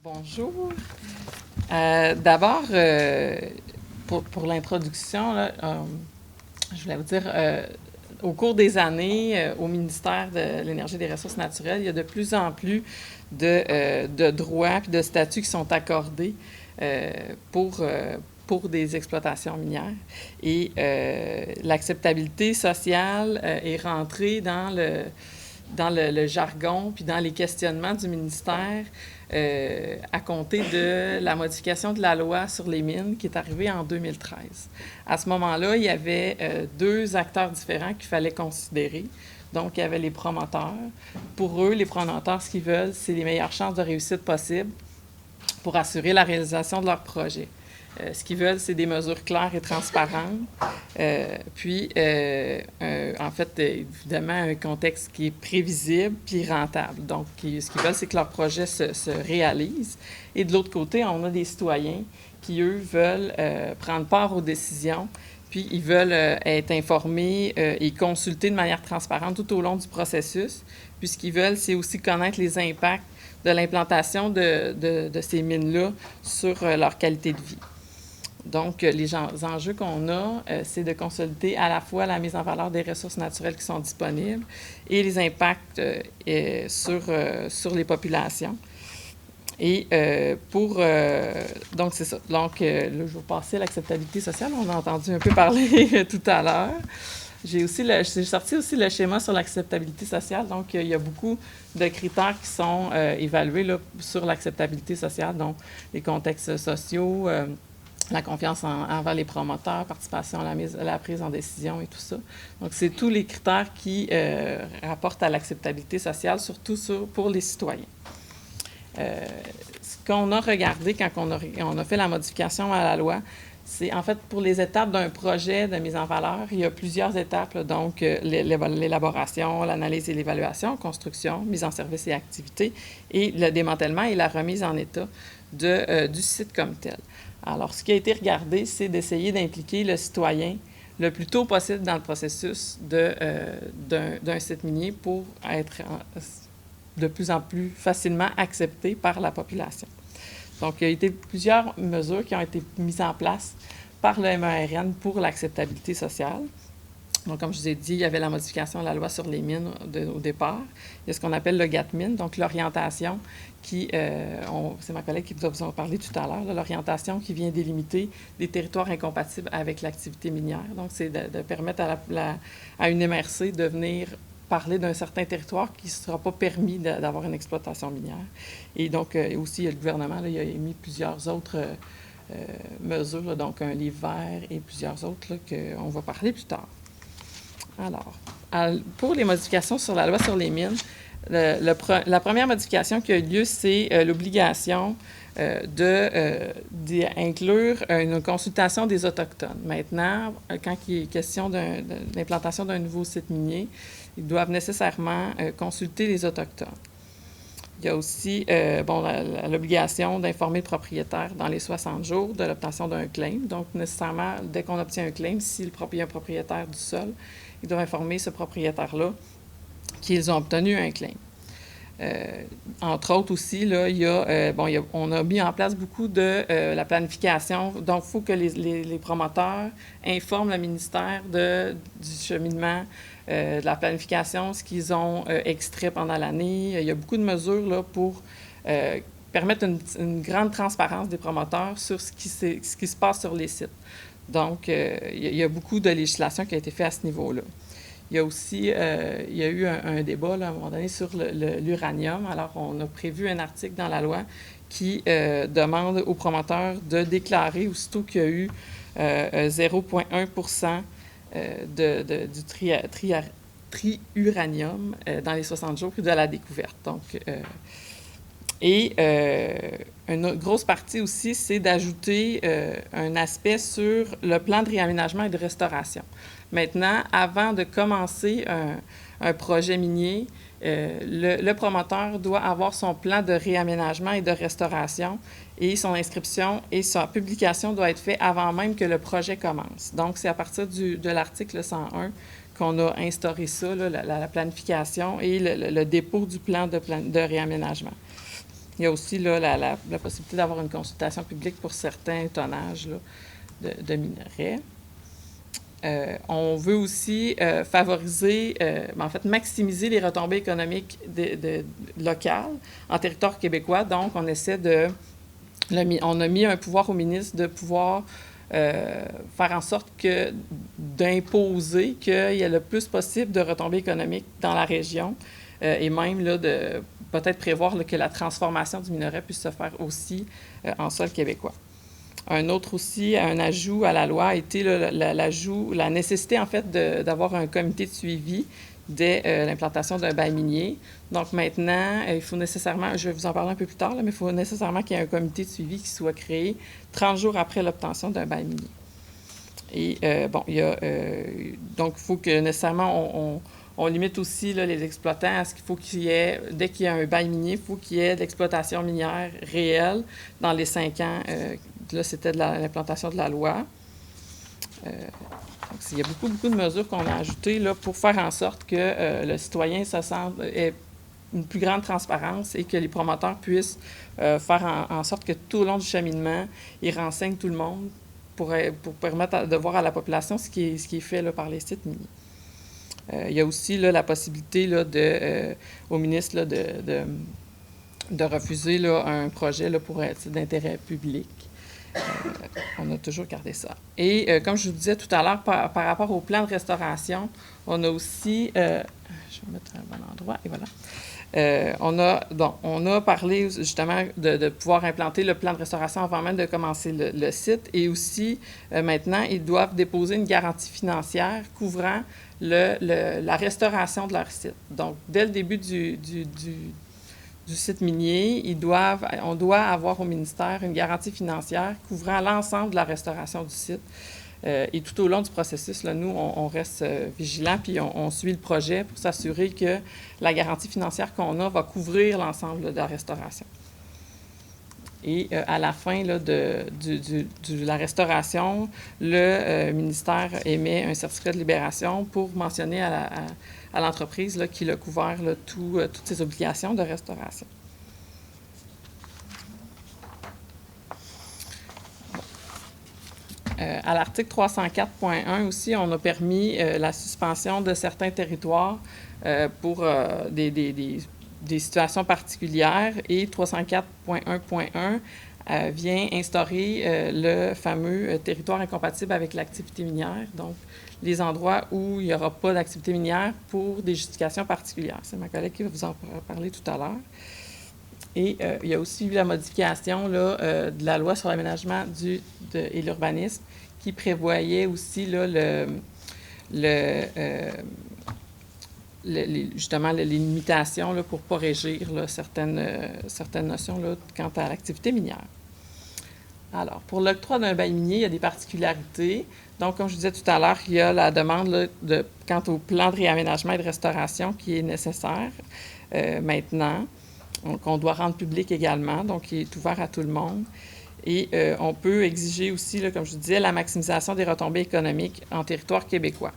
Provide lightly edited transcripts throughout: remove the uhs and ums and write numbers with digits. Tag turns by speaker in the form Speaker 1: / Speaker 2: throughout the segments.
Speaker 1: Bonjour. D'abord, pour l'introduction, là, je voulais vous dire, au cours des années, au ministère de l'Énergie et des Ressources naturelles, il y a de plus en plus de droits et de statuts qui sont accordés euh, pour, euh, pour des exploitations minières. Et l'acceptabilité sociale est rentrée dans le jargon puis dans les questionnements du ministère à compter de la modification de la loi sur les mines qui est arrivée en 2013. À ce moment-là, il y avait deux acteurs différents qu'il fallait considérer. Donc, il y avait les promoteurs. Pour eux, les promoteurs, ce qu'ils veulent, c'est les meilleures chances de réussite possibles pour assurer la réalisation de leur projet. Ce qu'ils veulent, c'est des mesures claires et transparentes. En fait, évidemment, un contexte qui est prévisible puis rentable. Donc, ce qu'ils veulent, c'est que leur projet se réalise. Et de l'autre côté, on a des citoyens qui, eux, veulent prendre part aux décisions, puis ils veulent être informés et consultés de manière transparente tout au long du processus. Puis ce qu'ils veulent, c'est aussi connaître les impacts de l'implantation de ces mines-là sur leur qualité de vie. Donc, les enjeux qu'on a, c'est de consolider à la fois la mise en valeur des ressources naturelles qui sont disponibles et les impacts sur les populations. Et donc, c'est ça. Donc, là, je vais passer à l'acceptabilité sociale. On a entendu un peu parler tout à l'heure. J'ai sorti aussi le schéma sur l'acceptabilité sociale. Donc, il y a beaucoup de critères qui sont évalués là, sur l'acceptabilité sociale, donc les contextes sociaux, la confiance envers les promoteurs, participation à la prise en décision et tout ça. Donc, c'est tous les critères qui rapportent à l'acceptabilité sociale, surtout pour les citoyens. Ce qu'on a regardé quand on a fait la modification à la loi, c'est en fait pour les étapes d'un projet de mise en valeur, il y a plusieurs étapes, là, donc l'élaboration, l'analyse et l'évaluation, construction, mise en service et activité, et le démantèlement et la remise en état du site comme tel. Alors, ce qui a été regardé, c'est d'essayer d'impliquer le citoyen le plus tôt possible dans le processus d'un site minier pour être de plus en plus facilement accepté par la population. Donc, il y a été plusieurs mesures qui ont été mises en place par le MERN pour l'acceptabilité sociale. Donc, comme je vous ai dit, il y avait la modification de la loi sur les mines au départ. Il y a ce qu'on appelle le GATMIN, donc l'orientation c'est ma collègue qui vous en parler tout à l'heure, l'orientation qui vient délimiter des territoires incompatibles avec l'activité minière. Donc, c'est de permettre à une MRC de venir parler d'un certain territoire qui ne sera pas permis d'avoir une exploitation minière. Et donc, aussi, le gouvernement, là, il a émis plusieurs autres mesures, là, donc un livre vert et plusieurs autres qu'on va parler plus tard. Alors, pour les modifications sur la loi sur les mines, la première modification qui a eu lieu, c'est l'obligation d'inclure une consultation des Autochtones. Maintenant, quand il est question de l'implantation d'un nouveau site minier, ils doivent nécessairement consulter les Autochtones. Il y a aussi l'obligation d'informer le propriétaire dans les 60 jours de l'obtention d'un claim. Donc, nécessairement, dès qu'on obtient un claim, si il y a un propriétaire du sol, ils doivent informer ce propriétaire-là qu'ils ont obtenu un claim. Entre autres aussi, là, on a mis en place beaucoup de la planification. Donc, il faut que les promoteurs informent le ministère du cheminement, de la planification, ce qu'ils ont extrait pendant l'année. Il y a beaucoup de mesures là, pour permettre une grande transparence des promoteurs sur ce qui se passe sur les sites. Donc, il y a beaucoup de législation qui a été faite à ce niveau-là. Il y a aussi il y a eu un débat là, à un moment donné sur l'uranium. Alors, on a prévu un article dans la loi qui demande aux promoteurs de déclarer aussitôt qu'il y a eu 0,1 du triuranium dans les 60 jours de la découverte. Donc, une grosse partie aussi, c'est d'ajouter un aspect sur le plan de réaménagement et de restauration. Maintenant, avant de commencer un projet minier, le promoteur doit avoir son plan de réaménagement et de restauration et son inscription et sa publication doit être faite avant même que le projet commence. Donc, c'est à partir de l'article 101 qu'on a instauré ça, là, la planification et le dépôt du plan de réaménagement. Il y a aussi là, la possibilité d'avoir une consultation publique pour certains tonnages là, de minerais. On veut aussi favoriser, en fait, maximiser les retombées économiques locales en territoire québécois. Donc, on essaie on a mis un pouvoir au ministre de pouvoir faire en sorte d'imposer qu'il y ait le plus possible de retombées économiques dans la région et même là, de peut-être prévoir là, que la transformation du minerai puisse se faire aussi en sol québécois. Un autre aussi, un ajout à la loi a été la nécessité, en fait, d'avoir un comité de suivi dès l'implantation d'un bail minier. Donc maintenant, il faut nécessairement, je vais vous en parler un peu plus tard, là, mais il faut nécessairement qu'il y ait un comité de suivi qui soit créé 30 jours après l'obtention d'un bail minier. Et donc il faut que nécessairement on limite aussi là, les exploitants à ce qu'il faut qu'il y ait, dès qu'il y a un bail minier, il faut qu'il y ait de l'exploitation minière réelle dans les 5 ans. Là, c'était de l'implantation de la loi. Donc, il y a beaucoup de mesures qu'on a ajoutées là, pour faire en sorte que le citoyen ait une plus grande transparence et que les promoteurs puissent faire en sorte que tout au long du cheminement, ils renseignent tout le monde pour permettre de voir à la population ce qui est fait là, par les sites miniers. Il y a aussi là, la possibilité là, au ministre là, de refuser là, un projet là, pour être d'intérêt public. On a toujours gardé ça. Et comme je vous disais tout à l'heure, par rapport au plan de restauration, on a aussi... je vais mettre un bon endroit, et voilà. On a parlé justement de pouvoir implanter le plan de restauration avant même de commencer le site. Et aussi, maintenant, ils doivent déposer une garantie financière couvrant la restauration de leur site. Donc, dès le début du site minier, on doit avoir au ministère une garantie financière couvrant l'ensemble de la restauration du site. Et tout au long du processus, là, nous, on reste vigilants puis on suit le projet pour s'assurer que la garantie financière qu'on a va couvrir l'ensemble de la restauration. Et à la fin là, de la restauration, le ministère émet un certificat de libération pour mentionner à l'entreprise là, qu'il a couvert là, toutes ses obligations de restauration. À l'article 304.1 aussi, on a permis la suspension de certains territoires pour des situations particulières et 304.1.1 vient instaurer le fameux territoire incompatible avec l'activité minière, donc les endroits où il n'y aura pas d'activité minière pour des justifications particulières. C'est ma collègue qui va vous en parler tout à l'heure. Et il y a aussi eu la modification là, de la loi sur l'aménagement et l'urbanisme qui prévoyait aussi là, justement les limitations là, pour ne pas régir là, certaines notions là, quant à l'activité minière. Alors, pour l'octroi d'un bail minier, il y a des particularités. Donc, comme je disais tout à l'heure, il y a la demande là, quant au plan de réaménagement et de restauration qui est nécessaire maintenant, qu'on doit rendre public également, donc qui est ouvert à tout le monde. Et on peut exiger aussi, là, comme je disais, la maximisation des retombées économiques en territoire québécois.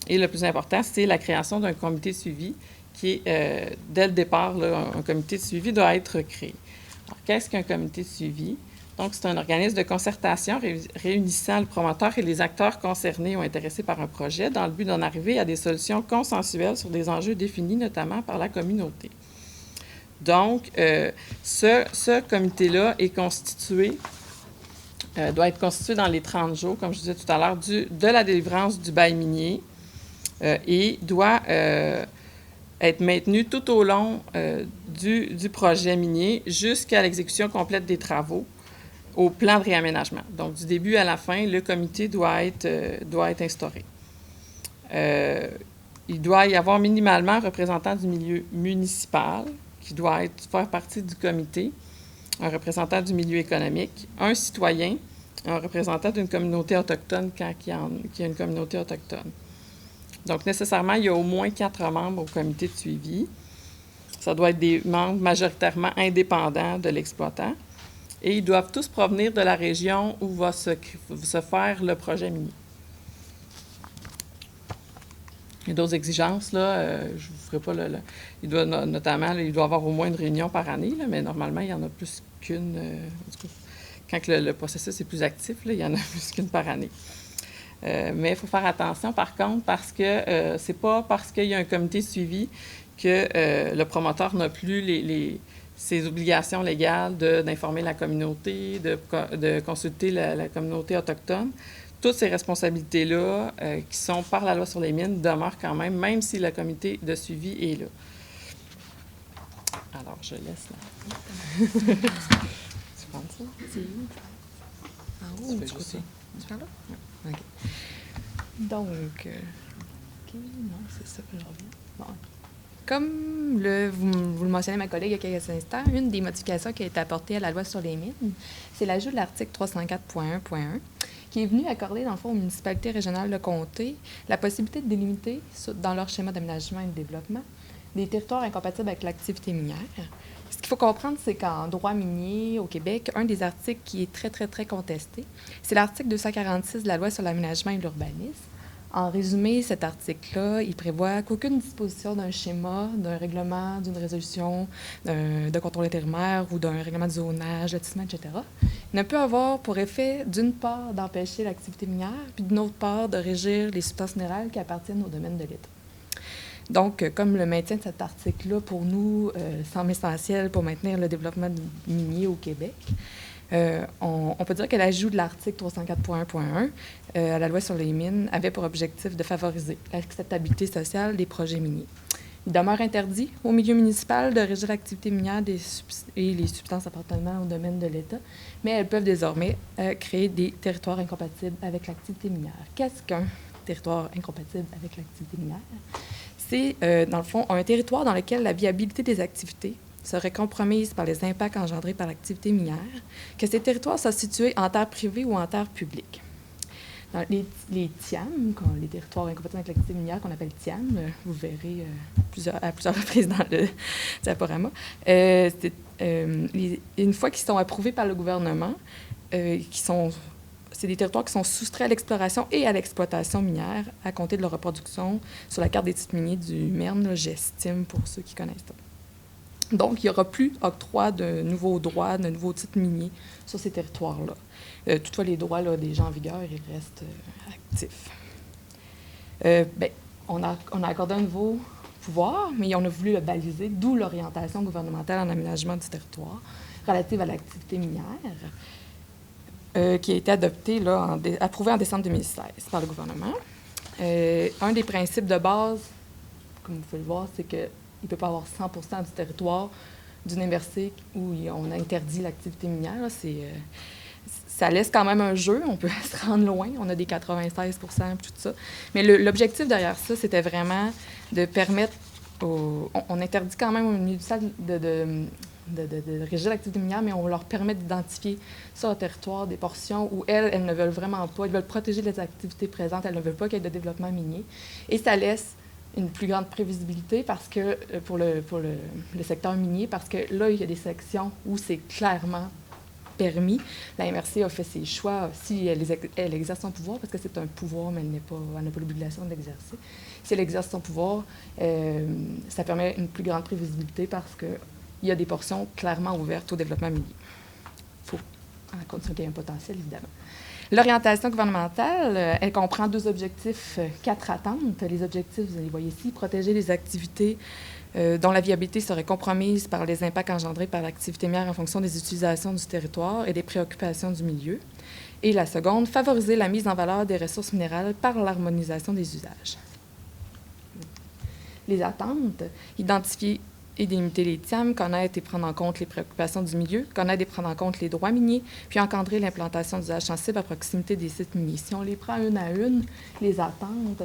Speaker 1: Et le plus important, c'est la création d'un comité de suivi qui est, dès le départ, là, un comité de suivi doit être créé. Alors, qu'est-ce qu'un comité de suivi? Donc, c'est un organisme de concertation réunissant le promoteur et les acteurs concernés ou intéressés par un projet dans le but d'en arriver à des solutions consensuelles sur des enjeux définis notamment par la communauté. Donc, ce comité-là est doit être constitué dans les 30 jours, comme je disais tout à l'heure, de la délivrance du bail minier et doit être maintenu tout au long du projet minier jusqu'à l'exécution complète des travaux au plan de réaménagement. Donc, du début à la fin, le comité doit être instauré. Il doit y avoir minimalement un représentant du milieu municipal qui doit faire partie du comité, un représentant du milieu économique, un citoyen, un représentant d'une communauté autochtone quand il y a une communauté autochtone. Donc, nécessairement, il y a au moins 4 membres au comité de suivi. Ça doit être des membres majoritairement indépendants de l'exploitant. Et ils doivent tous provenir de la région où va se faire le projet minier. Il y a d'autres exigences, là. Je ne vous ferai pas il doit notamment, là, il doit y avoir au moins une réunion par année, là, mais normalement, il y en a plus qu'une. En tout cas, quand le processus est plus actif, là, il y en a plus qu'une par année. Mais il faut faire attention, par contre, parce que c'est pas parce qu'il y a un comité de suivi que le promoteur n'a plus ses obligations légales d'informer la communauté, de consulter la communauté autochtone. Toutes ces responsabilités-là, qui sont par la loi sur les mines, demeurent quand même si le comité de suivi est là. Alors, je laisse là. Tu prends ça?
Speaker 2: C'est où? En haut ou du côté? Tu prends là?
Speaker 1: Oui.
Speaker 2: OK. Donc, OK, non, c'est ça que je reviens. Bon. Comme vous le mentionnez, ma collègue, il y a quelques instants, une des modifications qui a été apportée à la loi sur les mines, c'est l'ajout de l'article 304.1.1, qui est venu accorder, dans le fond, aux municipalités régionales de comté la possibilité de délimiter, dans leur schéma d'aménagement et de développement, des territoires incompatibles avec l'activité minière. Ce qu'il faut comprendre, c'est qu'en droit minier au Québec, un des articles qui est très, très, très contesté, c'est l'article 246 de la loi sur l'aménagement et l'urbanisme. En résumé, cet article-là, il prévoit qu'aucune disposition d'un schéma, d'un règlement, d'une résolution, de contrôle intérimaire ou d'un règlement de zonage, lotissement, etc., ne peut avoir pour effet, d'une part, d'empêcher l'activité minière, puis d'une autre part, de régir les substances minérales qui appartiennent au domaine de l'État. Donc, comme le maintien de cet article-là, pour nous, semble essentiel pour maintenir le développement minier au Québec, on peut dire que l'ajout de l'article 304.1.1 à la loi sur les mines avait pour objectif de favoriser l'acceptabilité sociale des projets miniers. Il demeure interdit au milieu municipal de régir l'activité minière et les substances appartenant au domaine de l'État, mais elles peuvent désormais créer des territoires incompatibles avec l'activité minière. Qu'est-ce qu'un territoire incompatible avec l'activité minière? C'est, dans le fond, un territoire dans lequel la viabilité des activités serait compromise par les impacts engendrés par l'activité minière, que ces territoires soient situés en terre privée ou en terre publique. Dans les TIAM, les territoires incompatibles avec l'activité minière qu'on appelle TIAM, vous verrez à plusieurs reprises dans le diaporama, une fois qu'ils sont approuvés par le gouvernement, c'est des territoires qui sont soustraits à l'exploration et à l'exploitation minière à compter de leur reproduction sur la carte des titres miniers du MERN, j'estime, pour ceux qui connaissent ça. Donc, il n'y aura plus octroi de nouveaux droits, de nouveaux titres miniers sur ces territoires-là. Toutefois, les droits là, des gens en vigueur, ils restent actifs. On a accordé un nouveau pouvoir, mais on a voulu le baliser, d'où l'orientation gouvernementale en aménagement du territoire relative à l'activité minière, qui a été adoptée, approuvée en décembre 2016 par le gouvernement. Un des principes de base, comme vous pouvez le voir, c'est que il ne peut pas avoir 100% du territoire d'une MRC où on a interdit l'activité minière. Ça laisse quand même un jeu. On peut se rendre loin. On a des 96%, tout ça. Mais l'objectif derrière ça, c'était vraiment de permettre on interdit quand même au municipal de régir l'activité minière, mais on leur permet d'identifier sur le territoire des portions où elles ne veulent vraiment pas. Elles veulent protéger les activités présentes. Elles ne veulent pas qu'il y ait de développement minier. Et ça laisse une plus grande prévisibilité parce que, pour le secteur minier, parce que là, il y a des sections où c'est clairement permis. La MRC a fait ses choix si elle exerce son pouvoir, parce que c'est un pouvoir, mais elle n'a pas l'obligation de l'exercer. Si elle exerce son pouvoir, ça permet une plus grande prévisibilité parce qu'il y a des portions clairement ouvertes au développement minier. Il faut, à condition qu'il y ait un potentiel, évidemment. L'orientation gouvernementale, elle comprend 2 objectifs, 4 attentes. Les objectifs, vous les voyez ici, protéger les activités dont la viabilité serait compromise par les impacts engendrés par l'activité minière en fonction des utilisations du territoire et des préoccupations du milieu. Et la seconde, favoriser la mise en valeur des ressources minérales par l'harmonisation des usages. Les attentes, identifier et délimiter les TIAM, connaître et prendre en compte les préoccupations du milieu, connaître et prendre en compte les droits miniers, puis encadrer l'implantation d'usages sensibles à proximité des sites miniers. Si on les prend une à une, les attentes,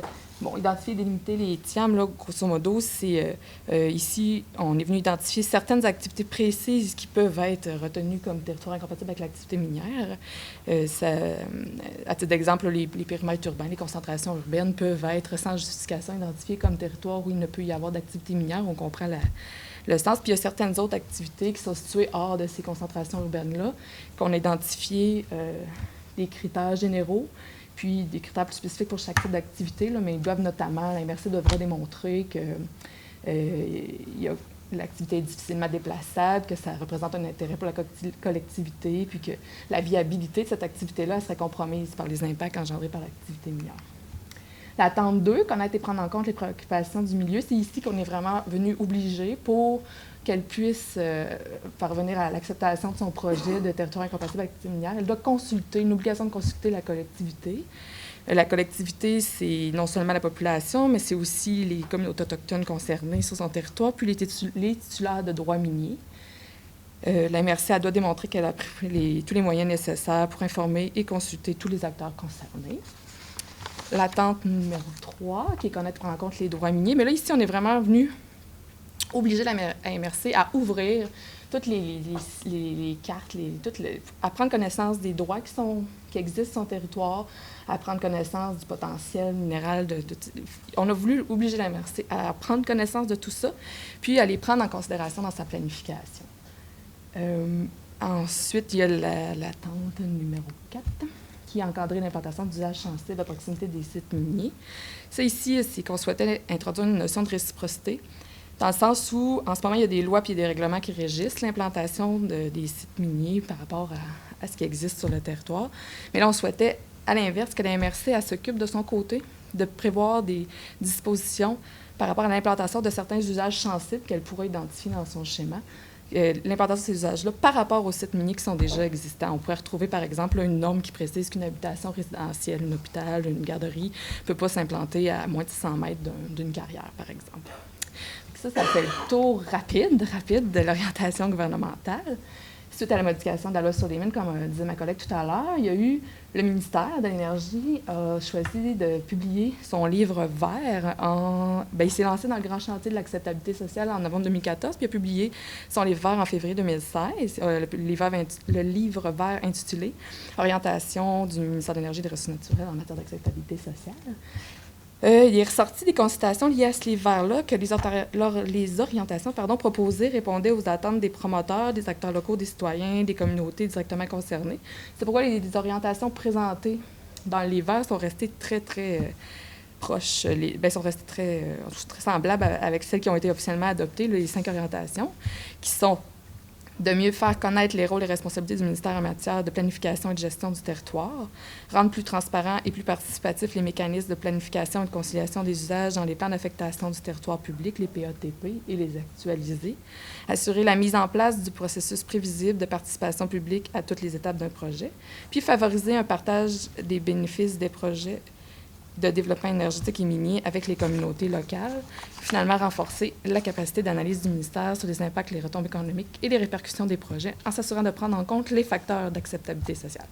Speaker 2: identifier et délimiter les TIAM, là, grosso modo, c'est ici, on est venu identifier certaines activités précises qui peuvent être retenues comme territoire incompatible avec l'activité minière. À titre d'exemple, les périmètres urbains, les concentrations urbaines peuvent être sans justification identifiées comme territoire où il ne peut y avoir d'activité minière. On comprend le sens. Puis il y a certaines autres activités qui sont situées hors de ces concentrations urbaines-là, qu'on a identifié des critères généraux puis des critères plus spécifiques pour chaque type d'activité, là, mais ils doivent notamment, la MRC devra démontrer que l'activité est difficilement déplaçable, que ça représente un intérêt pour la collectivité, puis que la viabilité de cette activité-là serait compromise par les impacts engendrés par l'activité minière. L'attente 2, qu'on a été prendre en compte les préoccupations du milieu, c'est ici qu'on est vraiment venu obliger pour qu'elle puisse parvenir à l'acceptation de son projet de territoire incompatible avec l'activité minière. Elle doit consulter, une obligation de consulter la collectivité. La collectivité, c'est non seulement la population, mais c'est aussi les communautés autochtones concernées sur son territoire, puis les titulaires de droits miniers. La MRC doit démontrer qu'elle a pris tous les moyens nécessaires pour informer et consulter tous les acteurs concernés. L'attente numéro 3, qui est qu'on ait prendre en compte les droits miniers. Mais là, ici, on est vraiment venu obliger la MRC à ouvrir toutes les cartes, à prendre connaissance des droits qui existent sur son territoire, à prendre connaissance du potentiel minéral. On a voulu obliger la MRC à prendre connaissance de tout ça, puis à les prendre en considération dans sa planification. Ensuite, il y a l'attente numéro 4, qui a encadré l'implantation d'usages sensibles à proximité des sites miniers. Ça, ici, c'est qu'on souhaitait introduire une notion de réciprocité, dans le sens où, en ce moment, il y a des lois et des règlements qui régissent l'implantation des sites miniers par rapport à ce qui existe sur le territoire. Mais là, on souhaitait, à l'inverse, que la MRC s'occupe de son côté, de prévoir des dispositions par rapport à l'implantation de certains usages sensibles qu'elle pourrait identifier dans son schéma. L'implantation de ces usages-là par rapport aux sites miniers qui sont déjà existants. On pourrait retrouver, par exemple, une norme qui précise qu'une habitation résidentielle, un hôpital, une garderie ne peut pas s'implanter à moins de 100 mètres d'une carrière, par exemple. Ça fait le tour rapide de l'orientation gouvernementale. Suite à la modification de la loi sur les mines, comme disait ma collègue tout à l'heure, il y a eu le ministère de l'Énergie a choisi de publier son livre vert. Il s'est lancé dans le grand chantier de l'acceptabilité sociale en novembre 2014, puis il a publié son livre vert en février 2016, le livre vert intitulé « Orientation du ministère de l'Énergie et des Ressources naturelles en matière d'acceptabilité sociale ». Il est ressorti des consultations liées à ce livre vert-là que les orientations proposées répondaient aux attentes des promoteurs, des acteurs locaux, des citoyens, des communautés directement concernées. C'est pourquoi les orientations présentées dans le livre vert sont restées très, très proches, sont restées très semblables avec celles qui ont été officiellement adoptées, les 5 orientations, qui sont de mieux faire connaître les rôles et responsabilités du ministère en matière de planification et de gestion du territoire, rendre plus transparents et plus participatifs les mécanismes de planification et de conciliation des usages dans les plans d'affectation du territoire public, les PATP, et les actualiser, assurer la mise en place du processus prévisible de participation publique à toutes les étapes d'un projet, puis favoriser un partage des bénéfices des projets de développement énergétique et minier avec les communautés locales, finalement renforcer la capacité d'analyse du ministère sur les impacts, les retombées économiques et les répercussions des projets en s'assurant de prendre en compte les facteurs d'acceptabilité sociale.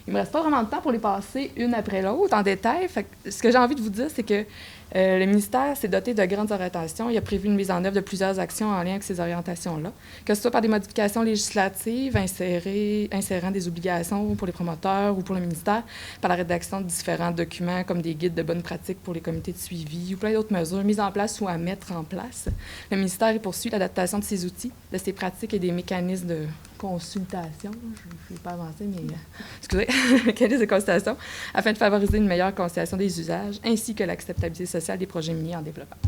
Speaker 2: Il ne me reste pas vraiment de temps pour les passer une après l'autre en détail. Ce que j'ai envie de vous dire, c'est que le ministère s'est doté de grandes orientations. Il a prévu une mise en œuvre de plusieurs actions en lien avec ces orientations-là, que ce soit par des modifications législatives, insérant des obligations pour les promoteurs ou pour le ministère, par la rédaction de différents documents comme des guides de bonnes pratiques pour les comités de suivi ou plein d'autres mesures mises en place ou à mettre en place. Le ministère poursuit l'adaptation de ses outils, de ses pratiques et des mécanismes de consultation, je ne vais pas avancer, mais excusez, mécanismes de consultation, afin de favoriser une meilleure conciliation des usages ainsi que l'acceptabilité sociale des projets miniers en développement.